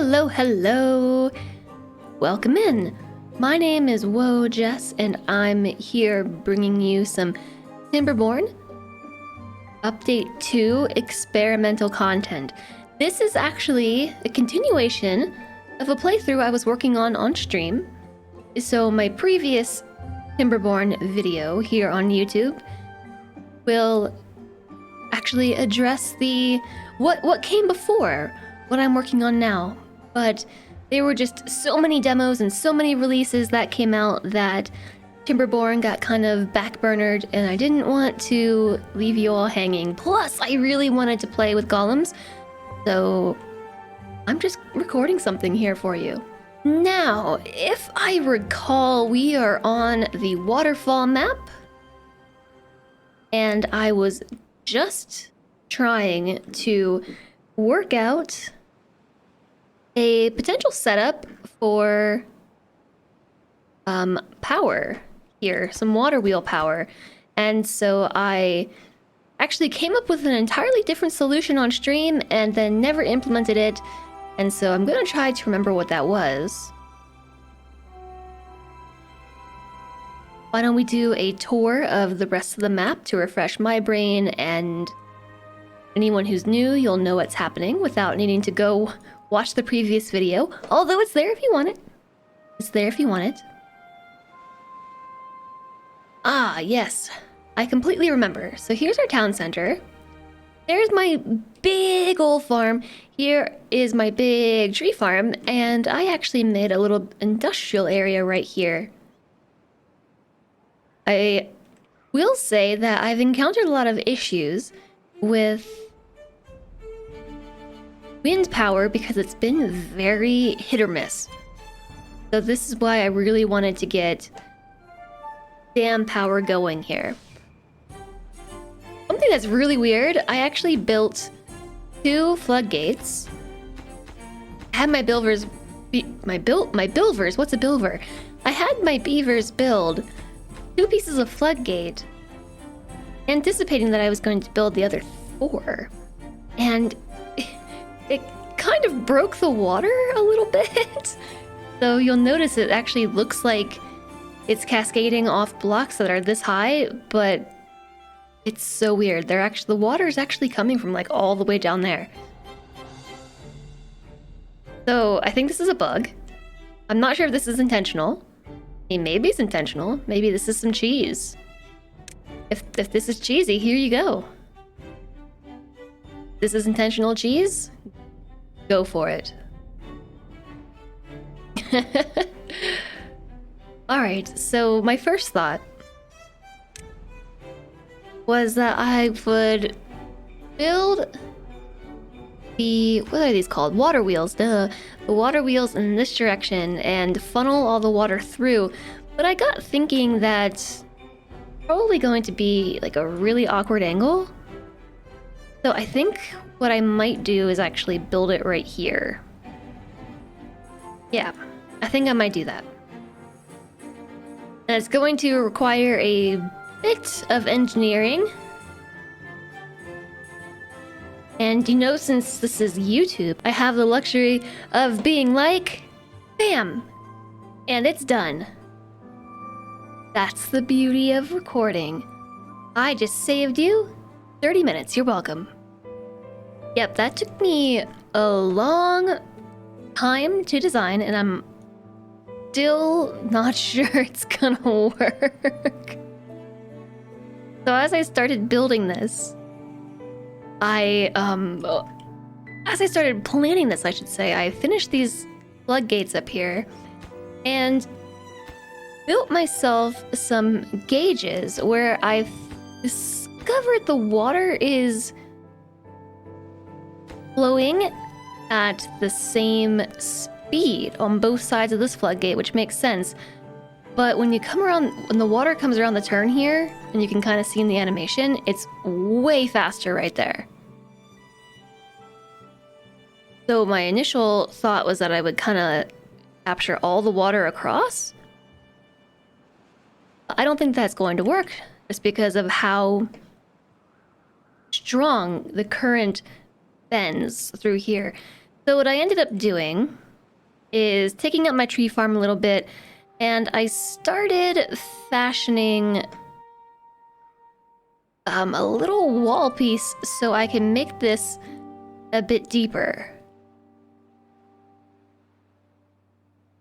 Hello, hello. Welcome in. My name is woahhjess, and I'm here bringing you some Timberborn Update 2 experimental content. This is actually a continuation of a playthrough I was working on stream. So my previous Timberborn video here on YouTube will actually address the what came before what I'm working on now. But there were just so many demos and so many releases that came out that Timberborn got kind of backburnered, and I didn't want to leave you all hanging. Plus, I really wanted to play with Golems, so I'm just recording something here for you. Now, if I recall, we are on the waterfall map, and I was just trying to work out a potential setup for power here, some water wheel power. And so I actually came up with an entirely different solution on stream and then never implemented it. And so I'm gonna try to remember what that was. Why don't we do a tour of the rest of the map to refresh my brain, and anyone who's new, you'll know what's happening without needing to go watch the previous video. Although it's there if you want it. It's there if you want it. Ah, yes. I completely remember. So here's our town center. There's my big old farm. Here is my big tree farm. And I actually made a little industrial area right here. I will say that I've encountered a lot of issues with wind power because it's been very hit or miss. So this is why I really wanted to get dam power going here. Something that's really weird, I actually built 2 floodgates. I had my Beavers, what's a Beaver? I had my Beavers build 2 pieces of floodgate, anticipating that I was going to build the other 4. And it kind of broke the water a little bit. So you'll notice it actually looks like it's cascading off blocks that are this high, but it's so weird. The water is actually coming from like all the way down there. So I think this is a bug. I'm not sure if this is intentional. I mean, maybe it's intentional. Maybe this is some cheese. If this is cheesy, here you go. This is intentional cheese? Go for it. Alright, so my first thought was that I would build the, what are these called? Water wheels, duh. The water wheels in this direction and funnel all the water through. But I got thinking that probably going to be like a really awkward angle. So I think what I might do is actually build it right here. Yeah, I think I might do that. And it's going to require a bit of engineering. And you know, since this is YouTube, I have the luxury of being like, bam, and it's done. That's the beauty of recording. I just saved you 30 minutes, you're welcome. Yep, that took me a long time to design, and I'm still not sure it's gonna work. So as I started building this, as I started planning this, I should say, I finished these floodgates up here and built myself some gauges where I've discovered the water is flowing at the same speed on both sides of this floodgate, which makes sense. But when you come around, when the water comes around the turn here, and you can kind of see in the animation, it's way faster right there. So my initial thought was that I would kind of capture all the water across. I don't think that's going to work, just because of how strong the current bends through here. So what I ended up doing is taking up my tree farm a little bit, and I started fashioning a little wall piece so I can make this a bit deeper.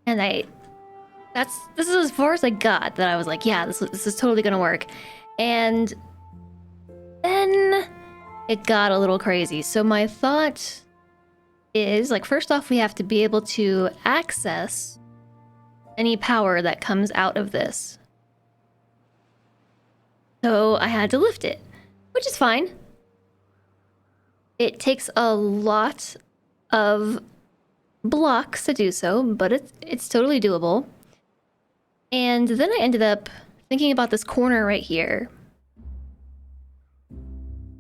And this is as far as I got, that I was like, yeah, this is totally gonna work. And then it got a little crazy. So my thought is, like, first off, we have to be able to access any power that comes out of this. So I had to lift it, which is fine. It takes a lot of blocks to do so, but it's totally doable. And then I ended up thinking about this corner right here.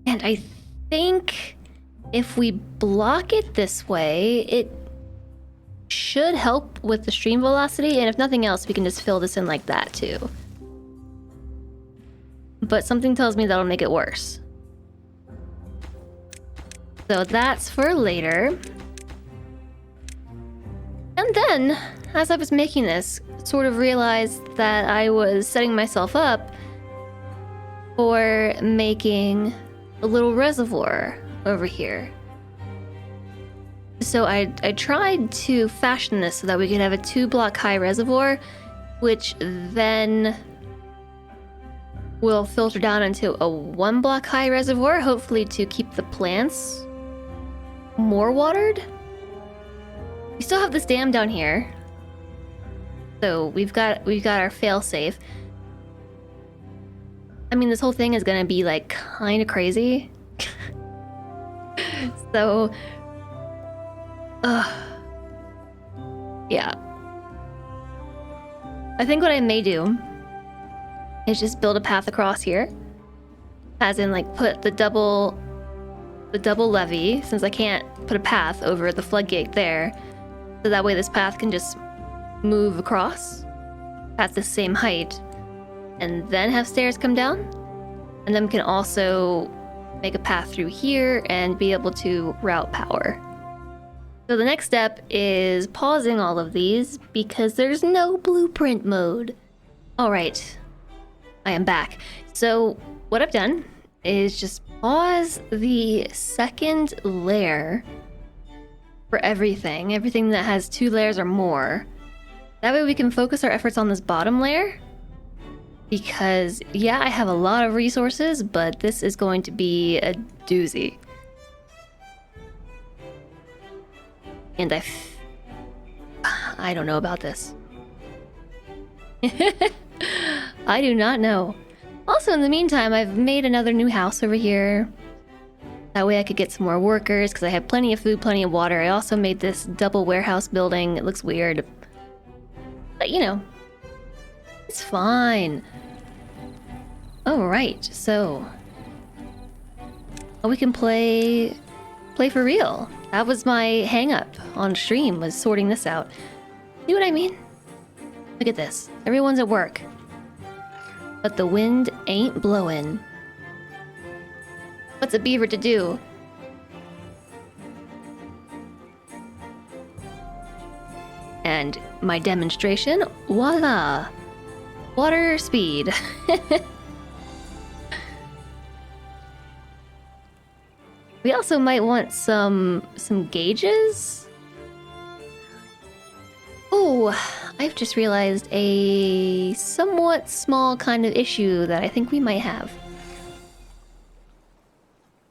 And I think if we block it this way, it should help with the stream velocity, and if nothing else, we can just fill this in like that too. But something tells me that'll make it worse. So that's for later. And then, as I was making this, sort of realized that I was setting myself up for making a little reservoir over here. So I tried to fashion this so that we could have a 2-block high reservoir, which then will filter down into a 1-block high reservoir, hopefully to keep the plants more watered. We still have this dam down here, so we've got our fail-safe. I mean, this whole thing is gonna be like kind of crazy. So, yeah. I think what I may do is just build a path across here, as in like put the double levee, since I can't put a path over the floodgate there, so that way this path can just move across at the same height, and then have stairs come down, and then we can also make a path through here and be able to route power. So the next step is pausing all of these because there's no blueprint mode. All right, I am back. So what I've done is just pause the second layer for everything that has 2 layers or more. That way we can focus our efforts on this bottom layer, because yeah, I have a lot of resources, but this is going to be a doozy. And I don't know about this. I do not know. Also, in the meantime, I've made another new house over here. That way I could get some more workers, because I have plenty of food, plenty of water. I also made this double warehouse building. It looks weird, but you know, it's fine. Alright, so we can play for real. That was my hang-up on stream, was sorting this out. See what I mean? Look at this. Everyone's at work, but the wind ain't blowing. What's a beaver to do? And my demonstration, voila! Water speed. We also might want some gauges. Oh, I've just realized a somewhat small kind of issue that I think we might have,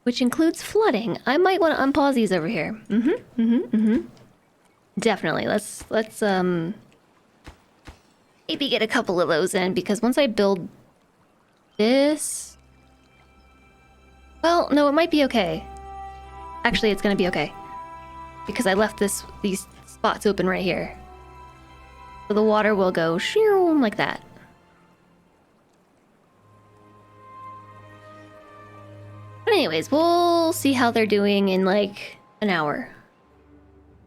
which includes flooding. I might want to unpause these over here. Definitely. Let's maybe get a couple of those in, because once I build this, well, no, it might be okay. Actually, it's gonna be okay, because I left these spots open right here. So the water will go shoo like that. But anyways, we'll see how they're doing in like an hour.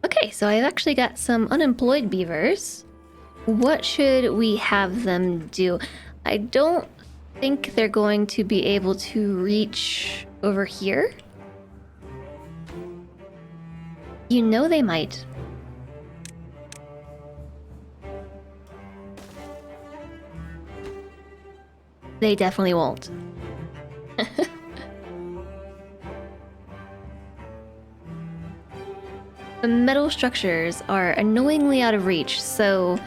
Okay, so I've actually got some unemployed beavers. What should we have them do? I don't think they're going to be able to reach over here. You know they might. They definitely won't. The metal structures are annoyingly out of reach, so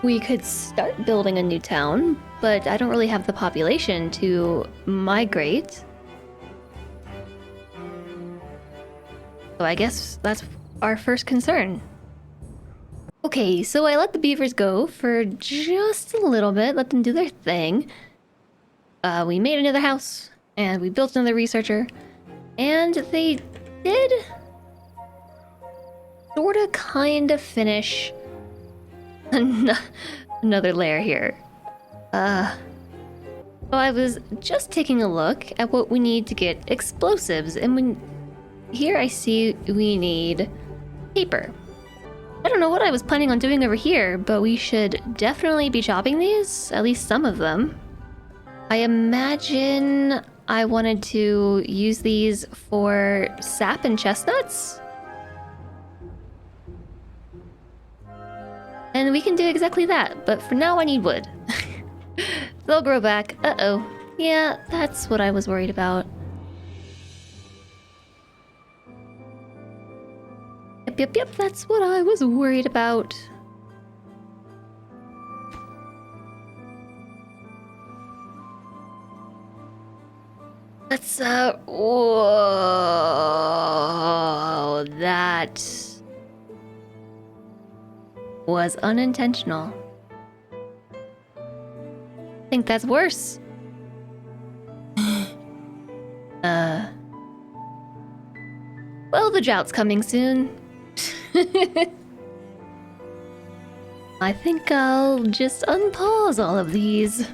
we could start building a new town, but I don't really have the population to migrate. So I guess that's our first concern. Okay, so I let the beavers go for just a little bit, let them do their thing. We made another house, and we built another researcher, and they did sorta kinda finish another layer here. So I was just taking a look at what we need to get explosives, and here I see we need paper. I don't know what I was planning on doing over here, but we should definitely be chopping these, at least some of them. I imagine I wanted to use these for sap and chestnuts. And we can do exactly that, but for now I need wood. They'll grow back. Uh-oh. Yeah, that's what I was worried about. Yep, that's what I was worried about. Let's, whoa, that was unintentional. I think that's worse. Well, the drought's coming soon. I think I'll just unpause all of these.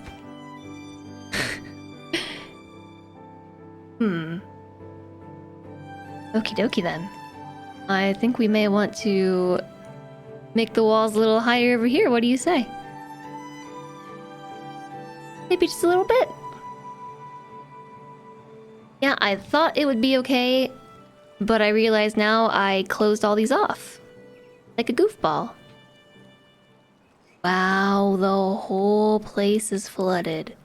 Okie dokie then. I think we may want to make the walls a little higher over here. What do you say? Maybe just a little bit? Yeah, I thought it would be okay, but I realize now I closed all these off. Like a goofball. Wow, the whole place is flooded.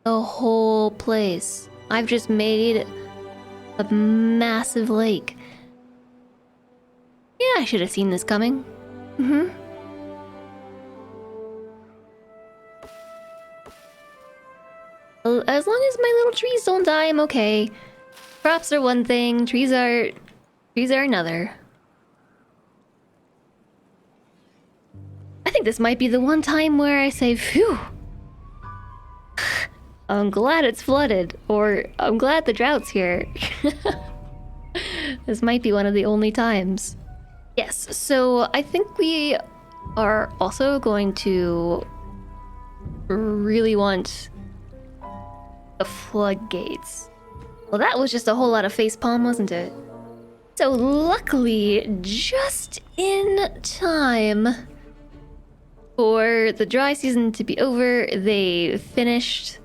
The whole place. I've just made a massive lake. Yeah, I should have seen this coming. As long as my little trees don't die, I'm okay. Crops are one thing, trees are another. I think this might be the one time where I say, phew. I'm glad it's flooded, or I'm glad the drought's here. This might be one of the only times. Yes, so I think we are also going to really want the floodgates. Well, that was just a whole lot of facepalm, wasn't it? So luckily, just in time for the dry season to be over, they finished...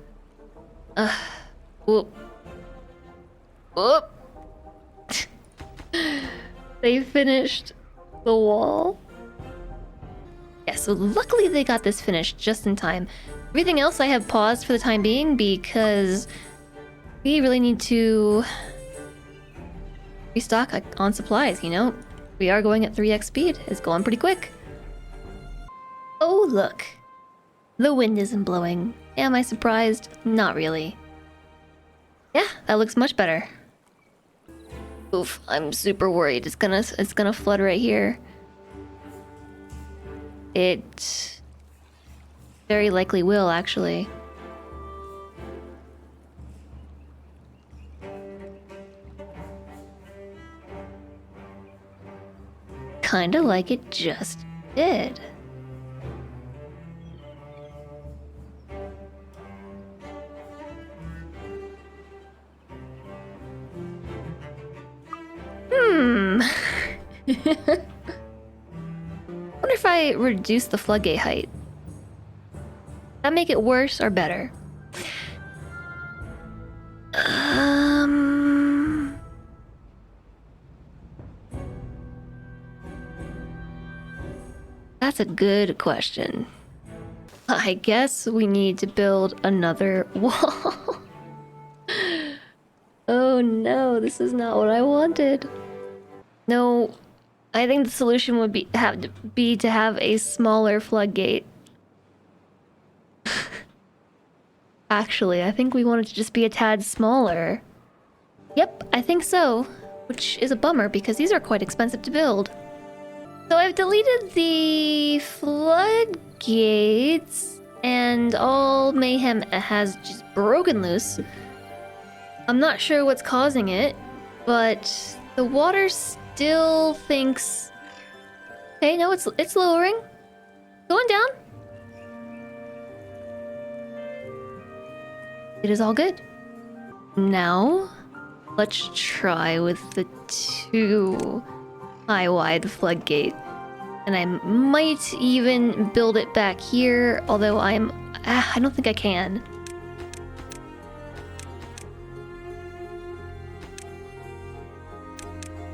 whoop. Whoop. They finished the wall. Yeah, so luckily they got this finished just in time. Everything else I have paused for the time being because we really need to restock on supplies, you know? We are going at 3x speed. It's going pretty quick. Oh, look. The wind isn't blowing. Am I surprised? Not really. Yeah, that looks much better. Oof, I'm super worried. It's gonna flood right here. It very likely will, actually. Kinda like it just did. Wonder if I reduce the floodgate height. That make it worse or better? That's a good question. I guess we need to build another wall. Oh no, this is not what I wanted. No, I think the solution would be to have a smaller floodgate. Actually, I think we want it to just be a tad smaller. Yep, I think so. Which is a bummer because these are quite expensive to build. So I've deleted the floodgates and all mayhem has just broken loose. I'm not sure what's causing it, but the water still thinks... Hey, no, it's lowering. Going down. It is all good. Now, let's try with the 2 high-wide floodgate. And I might even build it back here, although I don't think I can.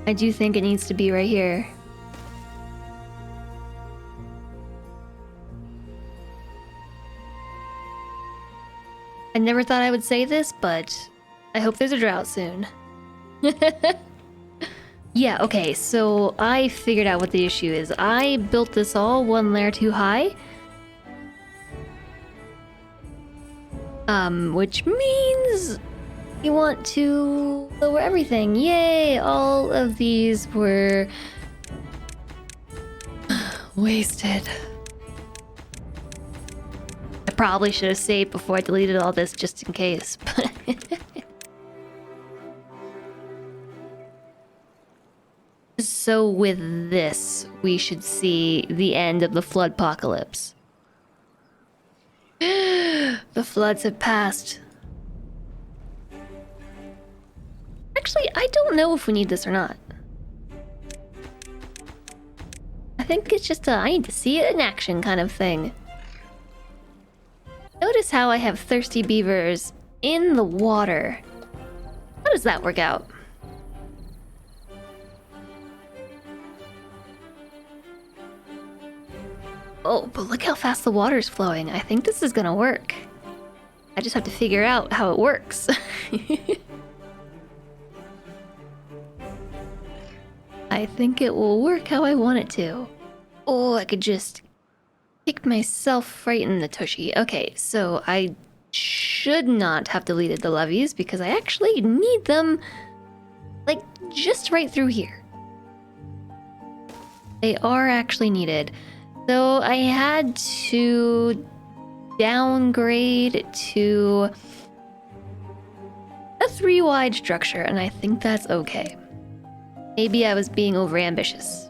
I do think it needs to be right here. I never thought I would say this, but I hope there's a drought soon. Yeah, okay, so I figured out what the issue is. I built this all 1 layer too high. Which means you want to lower everything. Yay! All of these were wasted. I probably should have saved before I deleted all this just in case. So with this, we should see the end of the floodpocalypse. The floods have passed. Actually, I don't know if we need this or not. I think it's just I need to see it in action kind of thing. Notice how I have thirsty beavers in the water. How does that work out? Oh, but look how fast the water's flowing. I think this is gonna work. I just have to figure out how it works. I think it will work how I want it to. Oh, I could just kick myself right in the tushy. Okay, so I should not have deleted the levees because I actually need them, like, just right through here. They are actually needed. So I had to downgrade to a 3-wide structure, and I think that's okay. Maybe I was being overambitious.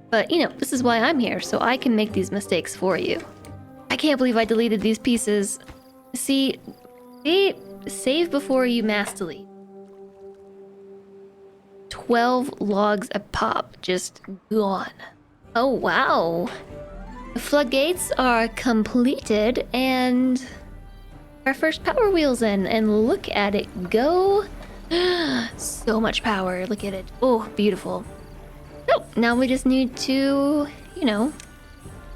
But, you know, this is why I'm here, so I can make these mistakes for you. I can't believe I deleted these pieces. See, save before you mass delete. 12 logs a pop, just gone. Oh, wow. The floodgates are completed, and our first power wheel's in, and look at it go. So much power, look at it. Oh, beautiful. So, now we just need to, you know,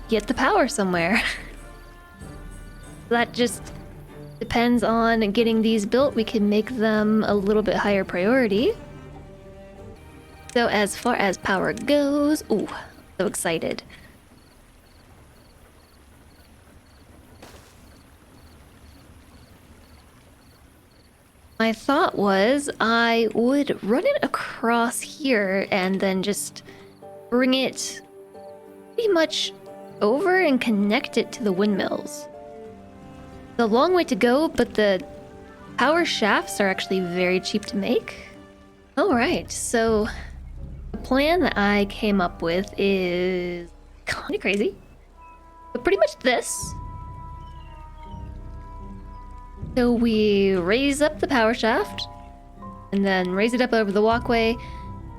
get the power somewhere. That just depends on getting these built. We can make them a little bit higher priority. So as far as power goes, ooh, so excited. My thought was I would run it across here and then just bring it pretty much over and connect it to the windmills. It's a long way to go, but the power shafts are actually very cheap to make. Alright, so the plan that I came up with is kind of crazy, but pretty much this. So we raise up the power shaft, and then raise it up over the walkway,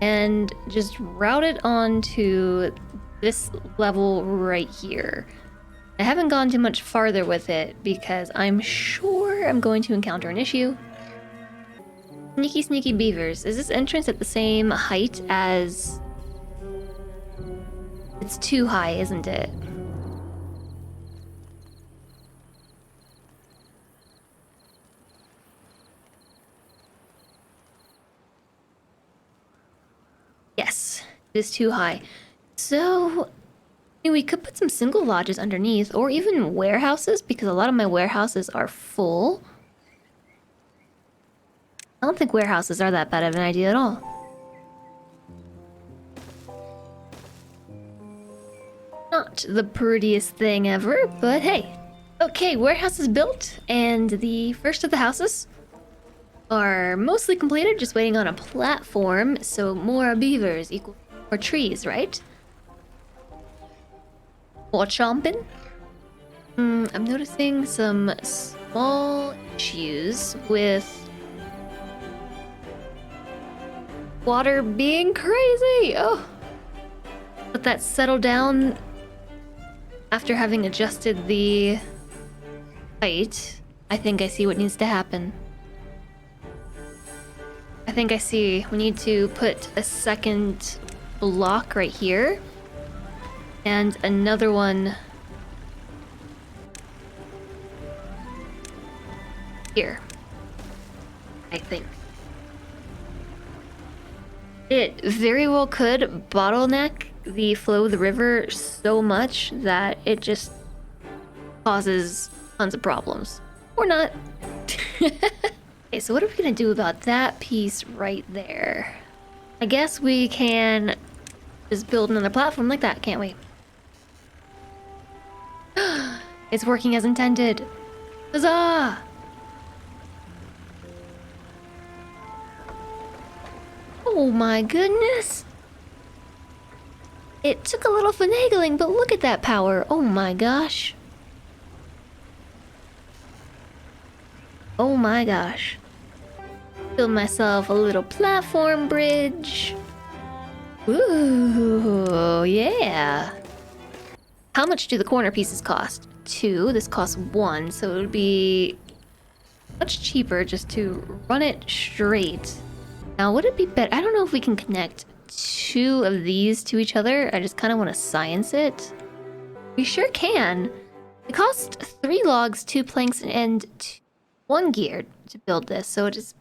and just route it onto this level right here. I haven't gone too much farther with it because I'm sure I'm going to encounter an issue. Sneaky, sneaky beavers. Is this entrance at the same height as... It's too high, isn't it? It is too high. So, I mean, we could put some single lodges underneath, or even warehouses, because a lot of my warehouses are full. I don't think warehouses are that bad of an idea at all. Not the prettiest thing ever, but hey. Okay, warehouse is built, and the first of the houses are mostly completed, just waiting on a platform, so more beavers equal more trees, right? More chomping? I'm noticing some small issues with water being crazy. Oh, let that settle down after having adjusted the height. I think I see what needs to happen. I think I see. We need to put a second block right here. And another one here. I think. It very well could bottleneck the flow of the river so much that it just causes tons of problems. Or not. Okay, so what are we gonna do about that piece right there? I guess we can just build another platform like that, can't we? It's working as intended. Huzzah! Oh my goodness! It took a little finagling, but look at that power. Oh my gosh. Oh my gosh. Build myself a little platform bridge. Ooh, yeah. How much do the corner pieces cost? 2. This costs 1, so it would be much cheaper just to run it straight. Now, would it be better? I don't know if we can connect 2 of these to each other. I just kind of want to science it. We sure can. It costs 3 logs, 2 planks, and 1 gear to build this, so it is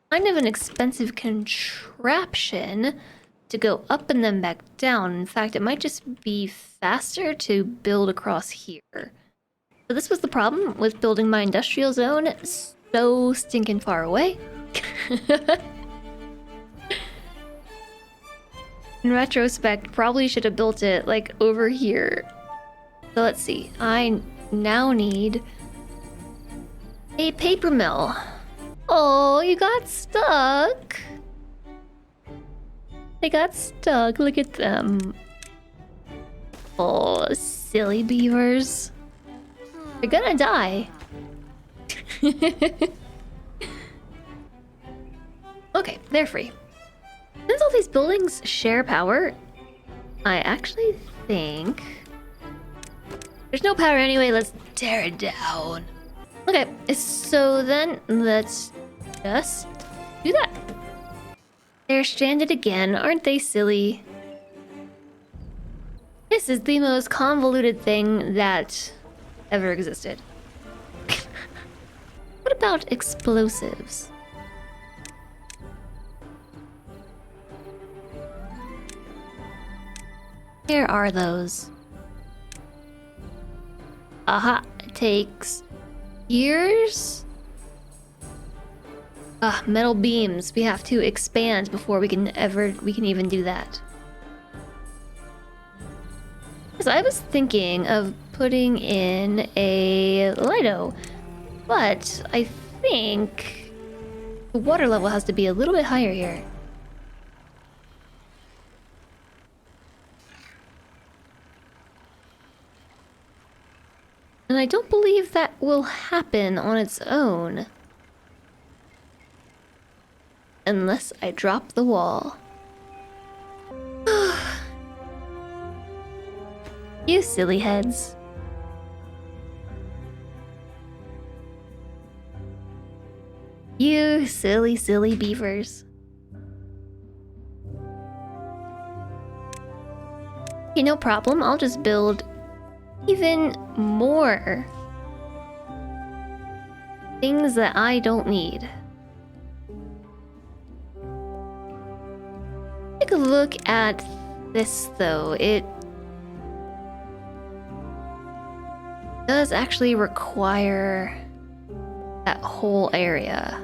kind of an expensive contraption to go up and then back down. In fact, it might just be faster to build across here. So this was the problem with building my industrial zone so stinking far away. In retrospect, probably should have built it like over here. So let's see. I now need a paper mill. Oh, you got stuck. They got stuck. Look at them. Oh, silly beavers. They're gonna die. Okay, they're free. Since all these buildings share power, I actually think there's no power anyway. Let's tear it down. Okay, so then let's just do that. They're stranded again, aren't they silly? This is the most convoluted thing that ever existed. What about explosives? Here are those. Aha, it takes years. Metal beams. We have to expand before we can even do that. Because I was thinking of putting in a Lido, but I think the water level has to be a little bit higher here. And I don't believe that will happen on its own. Unless I drop the wall. You silly heads. You silly, silly beavers. Okay, no problem. I'll just build even more things that I don't need. Take a look at this though. It does actually require that whole area.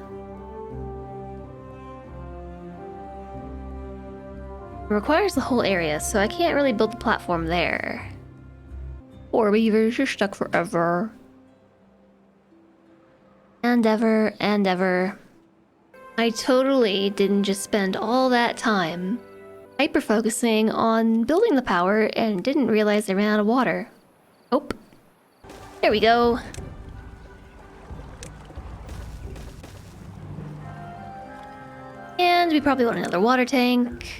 It requires the whole area, so I can't really build the platform there. Poor beavers, you're stuck forever. And ever and ever. I totally didn't just spend all that time hyper-focusing on building the power and didn't realize I ran out of water. Oh. There we go. And we probably want another water tank.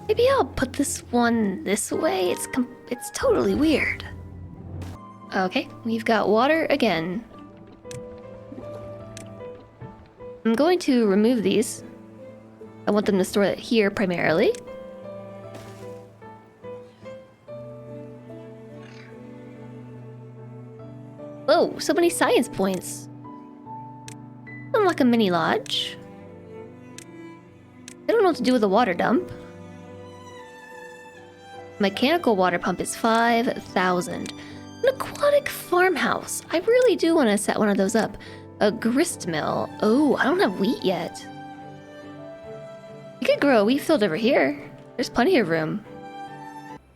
Maybe I'll put this one this way. It's totally weird. Okay, we've got water again. I'm going to remove these. I want them to store it here primarily. Whoa, so many science points. Unlock a mini lodge. I don't know what to do with a water dump. Mechanical water pump is 5,000. An aquatic farmhouse. I really do want to set one of those up. A grist mill. Oh, I don't have wheat yet. We could grow a wheat field over here. There's plenty of room.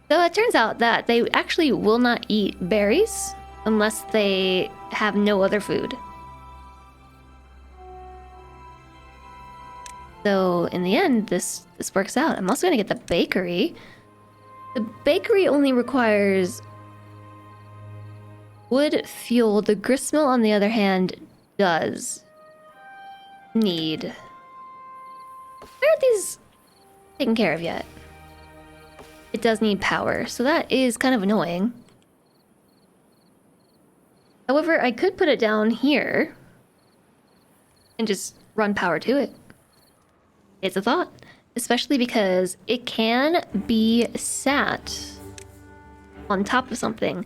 So it turns out that they actually will not eat berries unless they have no other food. So in the end, this works out. I'm also gonna get the bakery. The bakery only requires wood fuel. The gristmill, on the other hand, does need. Why aren't these taken care of yet? It does need power, so that is kind of annoying. However, I could put it down here and just run power to it. It's a thought. Especially because it can be sat on top of something,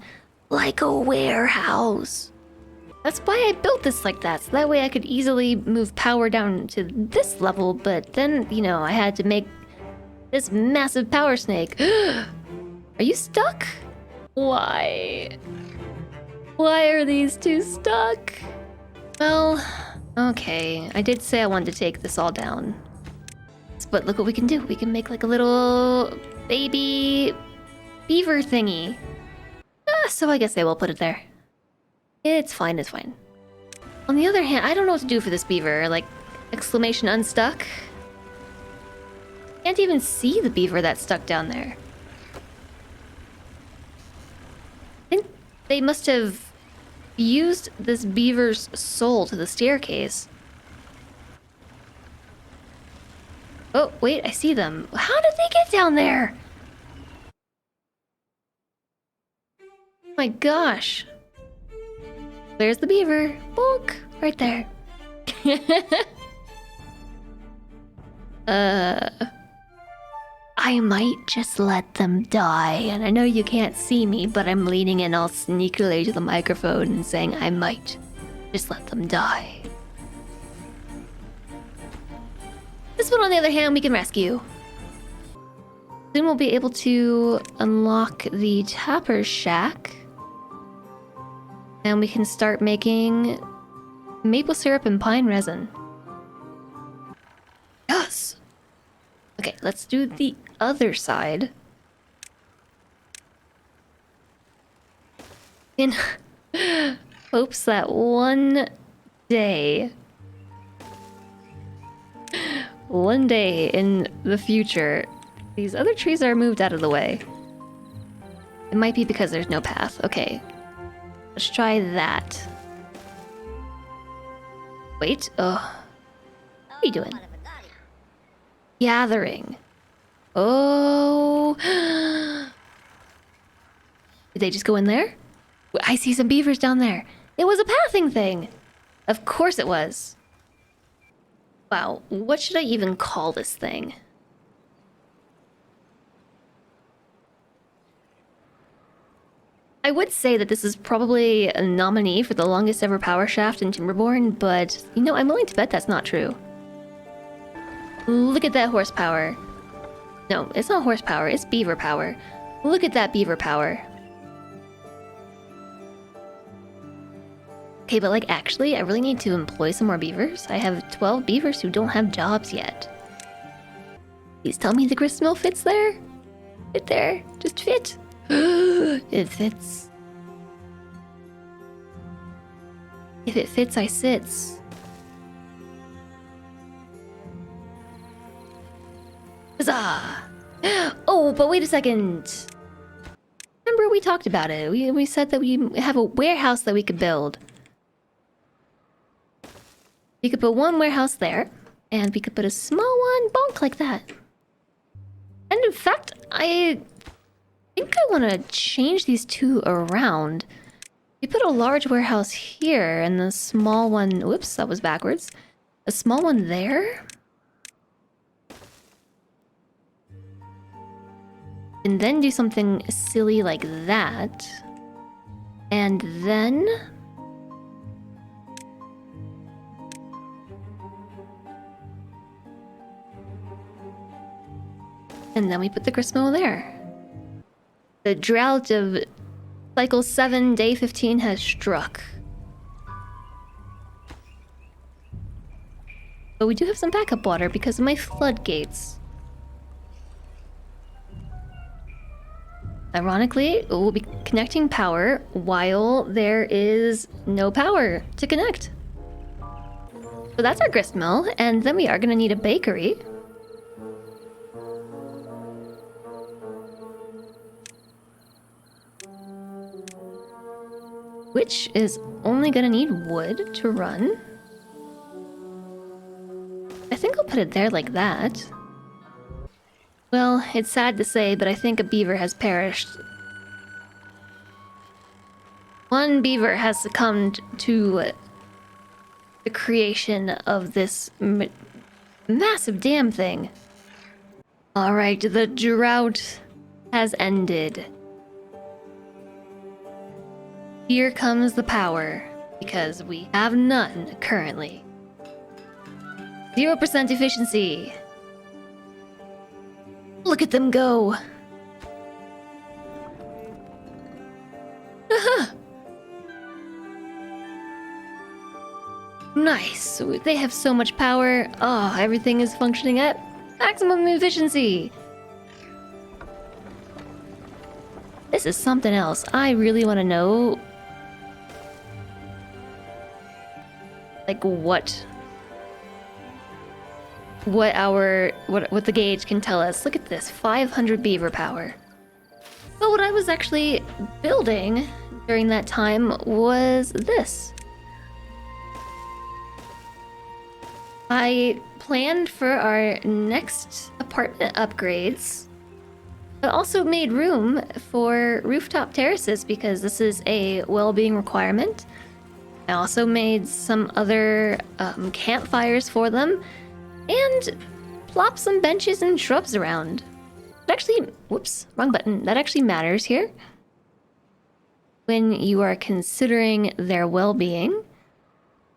like a warehouse. That's why I built this like that, so that way I could easily move power down to this level, but then, you know, I had to make this massive power snake. Are you stuck? Why? Why are these two stuck? Well, okay, I did say I wanted to take this all down. But look what we can do. We can make like a little baby beaver thingy. So I guess I will put it there. It's fine, it's fine. On the other hand, I don't know what to do for this beaver. Like, exclamation unstuck. Can't even see the beaver that's stuck down there. I think they must have used this beaver's soul to the staircase. Oh, wait, I see them. How did they get down there? Oh my gosh. There's the beaver. Bonk. Right there. I might just let them die. And I know you can't see me, but I'm leaning in all sneakily to the microphone and saying I might just let them die. This one, on the other hand, we can rescue. Soon we'll be able to unlock the Tapper's Shack. And we can start making maple syrup and pine resin. Yes! Okay, let's do the other side. In hopes that one day in the future, these other trees are moved out of the way. It might be because there's no path. Okay. Let's try that. Wait. Oh. What are you doing? Gathering. Oh. Did they just go in there? I see some beavers down there. It was a pathing thing. Of course it was. Wow, what should I even call this thing? I would say that this is probably a nominee for the longest ever power shaft in Timberborn, but, you know, I'm willing to bet that's not true. Look at that horsepower. No, it's not horsepower, it's beaver power. Look at that beaver power. Okay, but like, actually, I really need to employ some more beavers. I have 12 beavers who don't have jobs yet. Please tell me the gristmill fits there? Fit there. Just fit. It fits. If it fits, I sits. Huzzah! Oh, but wait a second. Remember we talked about it. We said that we have a warehouse that we could build. We could put one warehouse there, and we could put a small one bonk like that. And in fact, I think I want to change these two around. We put a large warehouse here, and the small one... Whoops, that was backwards. A small one there. And then do something silly like that. And then... And then we put the gristmill there. The drought of cycle 7, day 15 has struck. But we do have some backup water because of my floodgates. Ironically, we'll be connecting power while there is no power to connect. So that's our gristmill, and then we are going to need a bakery. Which is only gonna need wood to run. I think I'll put it there like that. Well, it's sad to say, but I think a beaver has perished. One beaver has succumbed to the creation of this massive dam thing. Alright, the drought has ended. Here comes the power, because we have none currently. 0% efficiency. Look at them go. Nice. They have so much power. Oh, everything is functioning at maximum efficiency. This is something else. I really want to know, like, what the gauge can tell us. Look at this, 500 beaver power. But what I was actually building during that time was this. I planned for our next apartment upgrades, but also made room for rooftop terraces because this is a well-being requirement. I also made some other campfires for them and plopped some benches and shrubs around. It actually, whoops, wrong button. That actually matters here. When you are considering their well-being,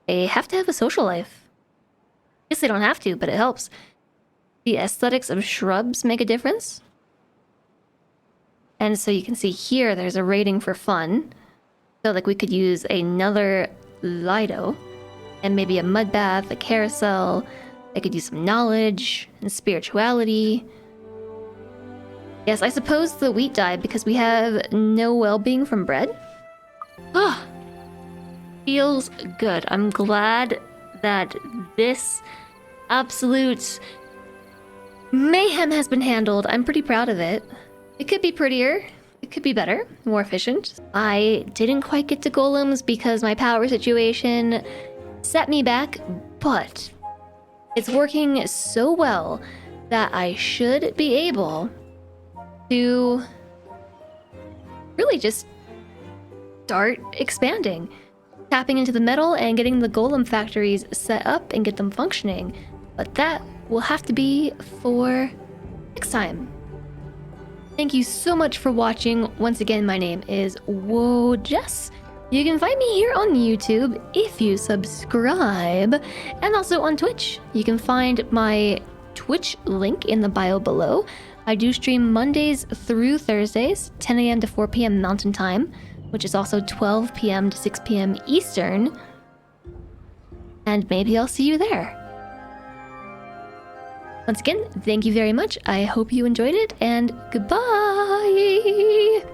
they have to have a social life. Yes, they don't have to, but it helps. The aesthetics of shrubs make a difference. And so you can see here, there's a rating for fun. So like we could use another Lido and maybe a mud bath, a carousel. I could use some knowledge and spirituality. Yes, I suppose the wheat died because we have no well-being from bread. Ah, feels good. I'm glad that this absolute mayhem has been handled. I'm pretty proud of it. It could be prettier. It could be better, more efficient. I didn't quite get to golems because my power situation set me back, but it's working so well that I should be able to really just start expanding, tapping into the metal and getting the golem factories set up and get them functioning. But that will have to be for next time. Thank you so much for watching. Once again, my name is woahhjess. You can find me here on YouTube if you subscribe, and also on Twitch. You can find my Twitch link in the bio below. I do stream Mondays through Thursdays, 10 a.m. to 4 p.m. Mountain Time, which is also 12 p.m. to 6 p.m. Eastern. And maybe I'll see you there. Once again, thank you very much. I hope you enjoyed it, and goodbye!